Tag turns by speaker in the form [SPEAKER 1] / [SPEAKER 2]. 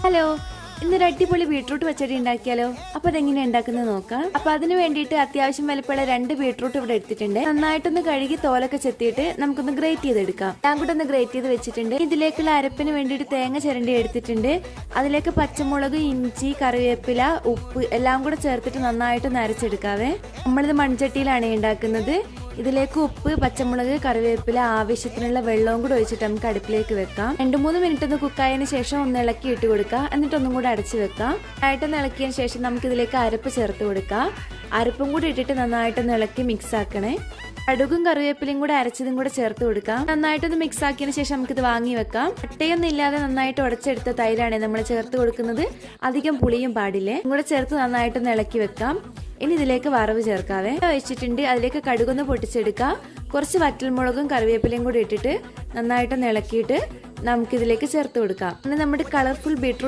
[SPEAKER 1] Hello, ഇന്നൊരു അടിപൊളി beetroot പച്ചടി ഉണ്ടാക്കിയാലോ? അപ്പൊ അതെങ്ങനെ ഉണ്ടാക്കുന്നത് നോക്കാം. അപ്പൊ അതിന് വേണ്ടിയിട്ട് അത്യാവശ്യം വലിപ്പമുള്ള 2 ബീട്രൂട്ട് ഇവിടെ എടുത്തിട്ടുണ്ട്. നന്നായിട്ടൊന്ന് കഴുകി തോലൊക്കെ ചെത്തിയിട്ട് നമുക്കൊന്ന് ഗ്രേറ്റ് ചെയ്തെടുക്കാം. ഞാൻ കൂടെ ഒന്ന് ഗ്രേറ്റ് ചെയ്ത് വെച്ചിട്ടുണ്ട്. ഇതിലേക്കുള്ള അരപ്പിന് വേണ്ടിയിട്ട് തേങ്ങ ചിരണ്ടി എടുത്തിട്ടുണ്ട്. അതിലേക്ക് പച്ചമുളക്, ഇഞ്ചി, കറിവേപ്പില, ഉപ്പ് എല്ലാം കൂടെ ചേർത്തിട്ട് നന്നായിട്ട് അരച്ചെടുക്കാവേ. നമ്മളിത് മൺചട്ടിയിലാണ് ഉണ്ടാക്കുന്നത്. ഇതിലേക്ക് ഉപ്പ്, പച്ചമുളക്, കറിവേപ്പില, ആവശ്യത്തിനുള്ള വെള്ളവും കൂടെ ഒഴിച്ചിട്ട് നമുക്ക് അടുപ്പിലേക്ക് വെക്കാം. 2-3 മിനിറ്റ് ഒന്ന് കുക്കായതിനു ശേഷം ഒന്ന് ഇളക്കി ഇട്ട് കൊടുക്കാം. എന്നിട്ട് ഒന്നും കൂടെ അടച്ചു വെക്കാം. നന്നായിട്ടൊന്ന് ഇളക്കിയതിന് ശേഷം നമുക്ക് ഇതിലേക്ക് അരപ്പ് ചേർത്ത് കൊടുക്കാം. അരപ്പും കൂടി ഇട്ടിട്ട് നന്നായിട്ടൊന്ന് ഇളക്കി മിക്സ് ആക്കണേ. കടുകും കറിവേപ്പിലയും കൂടെ അരച്ചതും കൂടെ ചേർത്ത് കൊടുക്കാം. നന്നായിട്ടൊന്ന് മിക്സ് ആക്കിയതിനു ശേഷം നമുക്കിത് വാങ്ങി വെക്കാം. കട്ടയൊന്നും ഇല്ലാതെ നന്നായിട്ട് ഉടച്ചെടുത്ത തൈരാണ് നമ്മൾ ചേർത്ത് കൊടുക്കുന്നത്. അധികം പുളിയും പാടില്ലേ. കൂടെ ചേർത്ത് നന്നായിട്ടൊന്ന് ഇളക്കി വെക്കാം. ഇനി ഇതിലേക്ക് വറവ് ചേർക്കാവേ. ഒഴിച്ചിട്ടുണ്ട്. അതിലേക്ക് കടുകൊന്ന് പൊട്ടിച്ചെടുക്കാം. കുറച്ച് വറ്റൽമുളകും കറിവേപ്പിലയും കൂടി ഇട്ടിട്ട് നന്നായിട്ടൊന്ന് ഇളക്കിയിട്ട് നമുക്കിതിലേക്ക് ചേർത്ത് കൊടുക്കാം. നമ്മുടെ കളർഫുൾ ബീട്രൂട്ട്